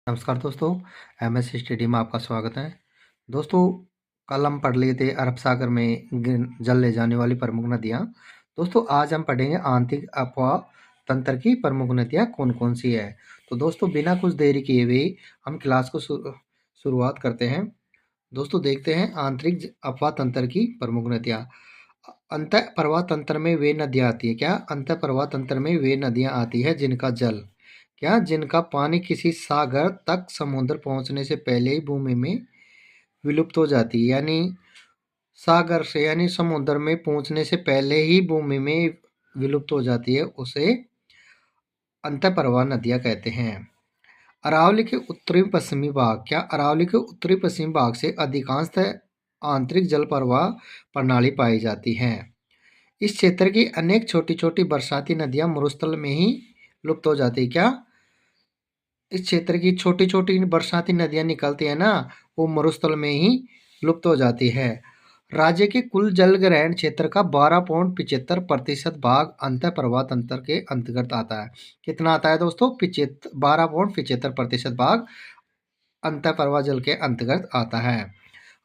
नमस्कार दोस्तों, MS study में आपका स्वागत है। दोस्तों, कल हम पढ़ लिए थे अरब सागर में जल ले जाने वाली प्रमुख नदियाँ। दोस्तों, आज हम पढ़ेंगे आंतरिक अपवाह तंत्र की प्रमुख नदियाँ कौन कौन सी है। तो दोस्तों, बिना कुछ देरी किए हुए हम क्लास को शुरुआत करते हैं। दोस्तों, देखते हैं आंतरिक अपवाह तंत्र की प्रमुख नदियाँ। अंतः प्रवाह तंत्र में वे नदियाँ आती है क्या? अंतः प्रवाह तंत्र में वे नदियाँ आती है जिनका पानी किसी सागर तक समुद्र पहुंचने से पहले ही भूमि में विलुप्त हो जाती है। यानी सागर से यानी समुद्र में पहुंचने से पहले ही भूमि में विलुप्त हो जाती है, उसे अंतःप्रवाह नदियां कहते हैं। अरावली के उत्तरी पश्चिमी भाग क्या अरावली के उत्तरी पश्चिमी भाग से अधिकांशतः आंतरिक जल प्रवाह प्रणाली पाई जाती है। इस क्षेत्र की अनेक छोटी छोटी बरसाती नदियां मरुस्थल में ही लुप्त हो जाती है क्या? इस क्षेत्र की छोटी छोटी बरसाती नदियां निकलती है ना, वो मरुस्थल में ही लुप्त हो जाती है। राज्य के कुल जल ग्रहण क्षेत्र का 12.75% भाग अंतः प्रवाह तंत्र के अंतर्गत आता है। कितना आता है दोस्तों? 12.75% भाग अंतः प्रवाह जल के अंतर्गत आता है।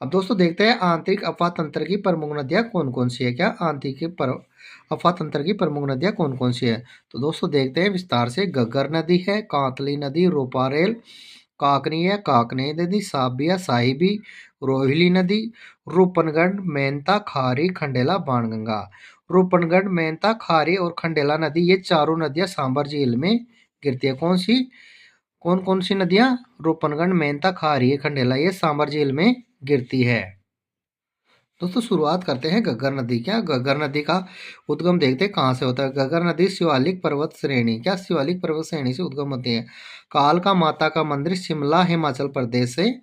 अब दोस्तों, देखते हैं आंतरिक अपवाह तंत्र की प्रमुख नदियां कौन कौन सी है। क्या आंतरिक अपवाह तंत्र की प्रमुख नदियां कौन कौन सी है? तो दोस्तों, देखते हैं विस्तार से। घग्गर नदी है, कांतली नदी, रोपारेल, काकनी है, काकनी नदी, साबिया, साहिबी, रोहिली नदी, रूपनगढ़, मेहता, खारी, खंडेला, बाणगंगा। रूपनगढ़, मेहता, खारी और खंडेला नदी, ये चारों नदियां सांभर झील में गिरती है। कौन कौन सी नदियां? रूपनगढ़, मेहता, खारी, खंडेला, ये सांभर झील में गिरती है। दोस्तों, शुरुआत करते हैं घग्गर नदी। क्या घग्गर नदी का उद्गम देखते हैं कहाँ से होता है। घग्गर नदी शिवालिक पर्वत श्रेणी शिवालिक पर्वत श्रेणी से उद्गम होती है। कालका माता का मंदिर शिमला हिमाचल प्रदेश से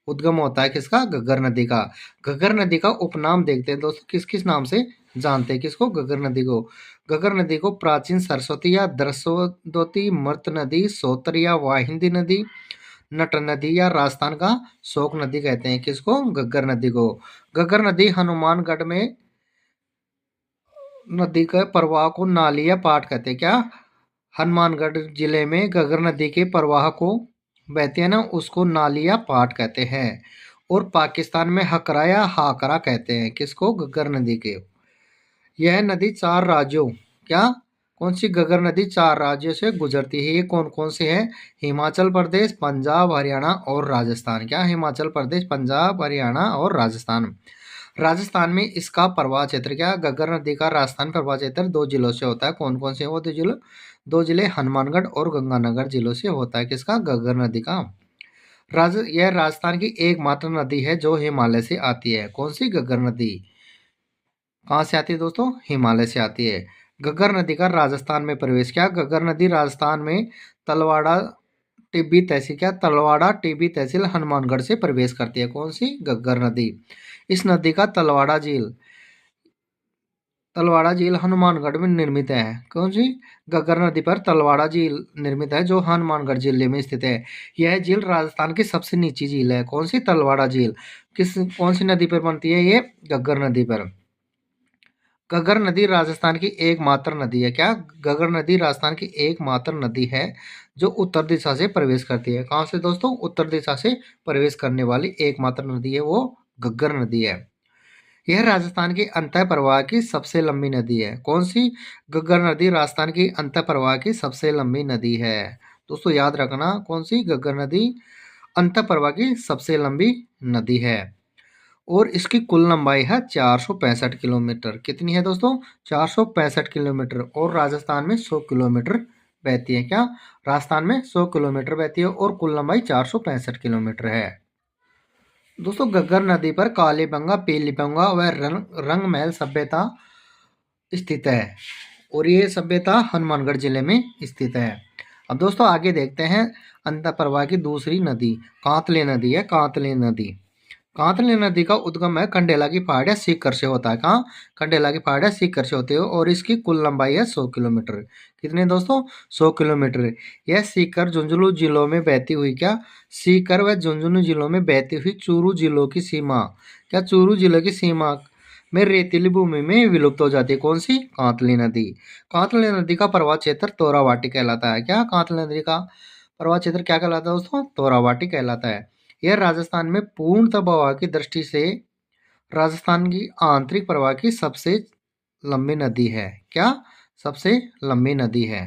उद्गम होता है। किसका? घग्गर नदी का। घग्गर नदी का उपनाम देखते हैं दोस्तों, किस किस नाम से जानते हैं किसको? घग्गर नदी को। घग्गर नदी को प्राचीन सरस्वती या द्रसोदती, मृत नदी, सोतर या वाहिंदी नदी, नट नदी या राजस्थान का शोक नदी कहते हैं। किसको? घग्गर नदी को। घग्गर नदी हनुमानगढ़ में नदी के प्रवाह को नाली या पाट कहते हैं। क्या? हनुमानगढ़ जिले में घग्गर नदी के प्रवाह को बहती है ना, उसको नाली या पाट कहते हैं। और पाकिस्तान में हकरा या हाकरा कहते हैं। किसको? घग्गर नदी के। यह नदी चार राज्यों क्या कौन सी घग्गर नदी चार राज्यों से गुजरती है। ये कौन कौन से है? हिमाचल प्रदेश, पंजाब, हरियाणा और राजस्थान। क्या? हिमाचल प्रदेश, पंजाब, हरियाणा और राजस्थान। राजस्थान में इसका प्रवाह क्षेत्र क्या? घग्गर नदी का राजस्थान प्रवाह क्षेत्र 2 जिलों से होता है। कौन कौन से वो 2 जिले? 2 जिले हनुमानगढ़ और गंगानगर जिलों से होता है। किसका? घग्गर नदी का। यह राजस्थान की एकमात्र नदी है जो हिमालय से आती है। कौन सी? घग्गर नदी। कहाँ से आती है दोस्तों? हिमालय से आती है। घग्गर नदी का राजस्थान में प्रवेश। क्या? घग्गर नदी राजस्थान में तलवाड़ा टिब्बी तहसील तलवाड़ा टिब्बी तहसील हनुमानगढ़ से प्रवेश करती है। कौन सी? घग्गर नदी। इस नदी का तलवाड़ा झील हनुमानगढ़ में निर्मित है। कौन सी? घग्गर नदी पर तलवाड़ा झील निर्मित है, जो हनुमानगढ़ जिले में स्थित है। यह झील राजस्थान की सबसे नीची झील है। कौन सी? तलवाड़ा झील। कौन सी नदी पर बनती है ये? घग्गर नदी पर। घग्गर नदी राजस्थान की एकमात्र नदी है। क्या? घग्गर नदी राजस्थान की एकमात्र नदी है जो उत्तर दिशा से प्रवेश करती है। कहाँ से दोस्तों? उत्तर दिशा से प्रवेश करने वाली एकमात्र नदी है वो घग्गर नदी है। यह राजस्थान की अंतः प्रवाह की सबसे लंबी नदी है। कौन सी? घग्गर नदी राजस्थान की अंतः प्रवाह की सबसे लंबी नदी है। दोस्तों, याद रखना, कौन सी? घग्गर नदी अंतः प्रवाह की सबसे लंबी नदी है। और इसकी कुल लंबाई है 465 किलोमीटर। कितनी है दोस्तों? 465 किलोमीटर। और राजस्थान में 100 किलोमीटर बहती है। क्या? राजस्थान में 100 किलोमीटर बहती है और कुल लंबाई 465 किलोमीटर है। दोस्तों, घग्गर नदी पर कालीबंगा, पीलीबंगा व रंगमहल सभ्यता स्थित है। और ये सभ्यता हनुमानगढ़ जिले में स्थित है। अब दोस्तों, आगे देखते हैं अंतः प्रवाह की दूसरी नदी कांतले नदी है। कांतले नदी। कांतले नदी का उद्गम है खंडेला की पहाड़ या सीकर से होता है। कहाँ? खंडेला की पहाड़ या सीकर से होते हो और इसकी कुल लंबाई है 100 किलोमीटर। कितने दोस्तों? 100 किलोमीटर। यह सीकर झुंझुनू जिलों में बहती हुई सीकर व झुंझुनू जिलों में बहती हुई चूरू जिलों की सीमा चूरू जिले की सीमा में रेतीली भूमि में विलुप्त हो जाती है। कौन सी? कांतली नदी। कांतली नदी का प्रवाह क्षेत्र तोरावाटी कहलाता है। क्या? कांतली नदी का प्रवाह क्षेत्र क्या कहलाता है दोस्तों? तोराबाटी कहलाता है। यह राजस्थान में पूर्णतः प्रवाह की दृष्टि से राजस्थान की आंतरिक प्रवाह की सबसे लंबी नदी है। क्या? सबसे लंबी नदी है।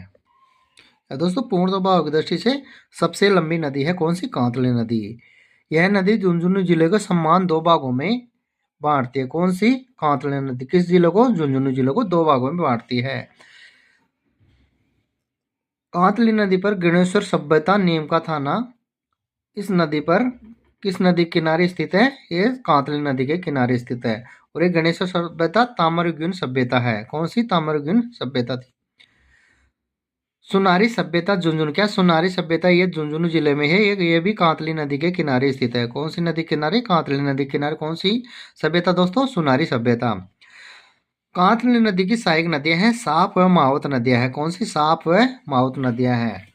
दोस्तों पूर्ण प्रवाह की दृष्टि से सबसे लंबी नदी है कौन सी? कांतली नदी। यह नदी झुंझुनू जिले को समान दो भागों में बांटती है। कौन सी? कांतली नदी किस जिले को? झुंझुनू जिले को दो भागों में बांटती है। कांतली नदी पर गणेश्वर सभ्यता नीम का थाना इस नदी पर किस नदी के किनारे स्थित है? ये कांतली नदी के किनारे स्थित है। और ये गणेश्वर सभ्यता ताम्रयुगीन सभ्यता है। कौन सी? ताम्रयुगीन सभ्यता थी। सुनारी सभ्यता झुंझुनू। क्या? सुनारी सभ्यता ये झुंझुनू जिले में है। ये भी कांतली नदी के किनारे स्थित है। कौन सी नदी किनारे? कांतली नदी किनारे। कौन सी सभ्यता दोस्तों? सुनारी सभ्यता। कांतली नदी की सहायक नदियां हैं साप व मावत नदियां हैं। कौन सी? साप व मावत नदियां हैं।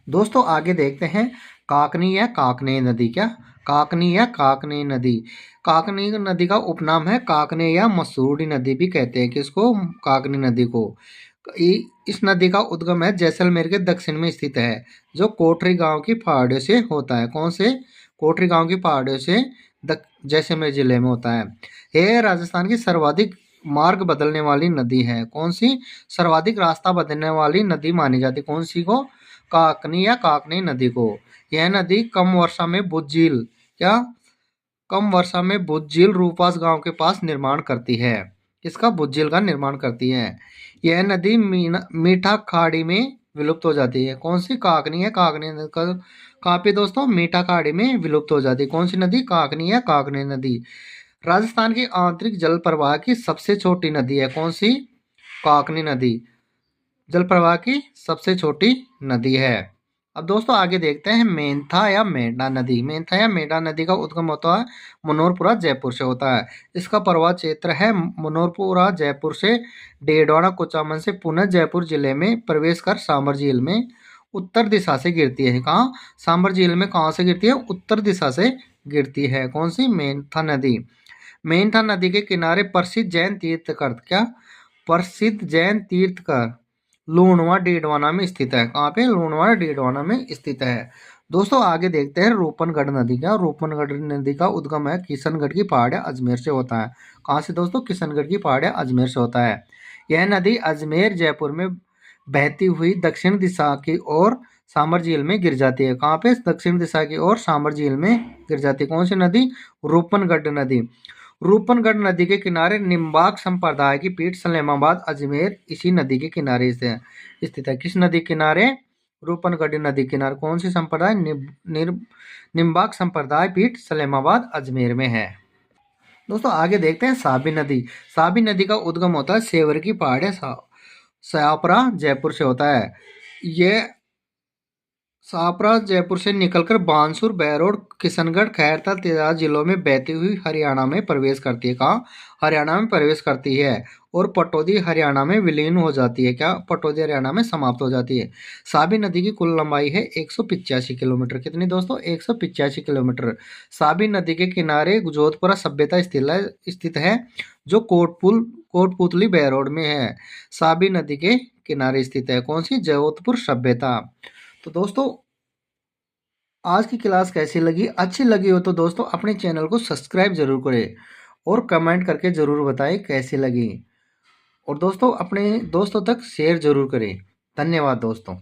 दोस्तों आगे देखते हैं काकनी या काकने नदी। क्या? काकनी या काकने नदी। काकनी नदी का उपनाम है काकने या मसूड़ी नदी भी कहते हैं। किसको? काकनी नदी को। इस नदी का उद्गम है जैसलमेर के दक्षिण में स्थित है जो कोठरी गांव की पहाड़ियों से होता है। कौन से? कोठरी गांव की पहाड़ियों से जैसलमेर जिले में होता है। यह राजस्थान की सर्वाधिक मार्ग बदलने वाली नदी है। कौन सी? सर्वाधिक रास्ता बदलने वाली नदी मानी जाती है। कौन सी को? काकनी या काकनी नदी को। यह नदी कम वर्षा में भुज झील। क्या? कम वर्षा में भुज झील रूपास गांव के पास निर्माण करती है। किसका? भुज झील का निर्माण करती है। यह नदी मीठा खाड़ी में विलुप्त हो जाती है। कौन सी? काकनी है काकनी नदी का। कहाँ पे दोस्तों? मीठा खाड़ी में विलुप्त हो जाती है। कौन सी नदी? काकनी है काकनी नदी। राजस्थान की आंतरिक जल प्रवाह की सबसे छोटी नदी है। कौन सी? काकनी नदी जल प्रवाह की सबसे छोटी नदी है। अब दोस्तों आगे देखते हैं मेंथा या मेंढा नदी। मेंथा या मेंढा नदी का उद्गम होता है मनोरपुरा जयपुर से होता है। इसका प्रवाह क्षेत्र है मनोरपुरा जयपुर से डेडवाना कुचामन से पुनः जयपुर जिले में प्रवेश कर सांबर झील में उत्तर दिशा से गिरती है। कहाँ? सांबर झील में कहाँ से गिरती है? उत्तर दिशा से गिरती है। कौन सी? मेंथा नदी। मेंथा नदी के किनारे प्रसिद्ध जैन तीर्थकर। क्या? प्रसिद्ध जैन तीर्थकर लूणवा डीडवाना में स्थित है। कहाँ पे? लूणवा डीडवाना में स्थित है। दोस्तों आगे देखते हैं रूपनगढ़ नदी। क्या? रूपनगढ़ नदी का उद्गम है किशनगढ़ की पहाड़ियाँ अजमेर से होता है। कहाँ से दोस्तों? किशनगढ़ की पहाड़ियाँ अजमेर से होता है। यह नदी अजमेर जयपुर में बहती हुई दक्षिण दिशा की ओर सांबर झील में गिर जाती है। कहाँ पे? दक्षिण दिशा की ओर सांबर झील में गिर जाती है। कौन सी नदी? रूपनगढ़ नदी। रूपनगढ़ नदी के किनारे निम्बाक संप्रदाय की पीठ सलेमाबाद अजमेर इसी नदी के किनारे से स्थित है। किस नदी किनारे? रूपनगढ़ नदी किनारे। कौन सी संप्रदाय? निम्बाक संप्रदाय पीठ सलेमाबाद अजमेर में है। दोस्तों आगे देखते हैं साबी नदी। साबी नदी का उद्गम होता है सेवर की पहाड़ियाँ सयापरा जयपुर से होता है। यह सापरा जयपुर से निकलकर बानसूर बहरोड किशनगढ़ खैरता तेजाब जिलों में बहती हुई हरियाणा में प्रवेश करती है। कहाँ? हरियाणा में प्रवेश करती है और पटौदी हरियाणा में विलीन हो जाती है। क्या? पटौदी हरियाणा में समाप्त हो जाती है। साबी नदी की कुल लंबाई है 185 किलोमीटर। कितनी दोस्तों? 185 किलोमीटर। साबी नदी के किनारे जोधपुरा सभ्यता स्थित है जो कोटपुतली बहरोड में है। साबी नदी के किनारे स्थित है। कौन सी? जोधपुर सभ्यता। तो दोस्तों आज की क्लास कैसी लगी? अच्छी लगी हो तो दोस्तों अपने चैनल को सब्सक्राइब जरूर करें और कमेंट करके जरूर बताएं कैसी लगी। और दोस्तों अपने दोस्तों तक शेयर जरूर करें। धन्यवाद दोस्तों।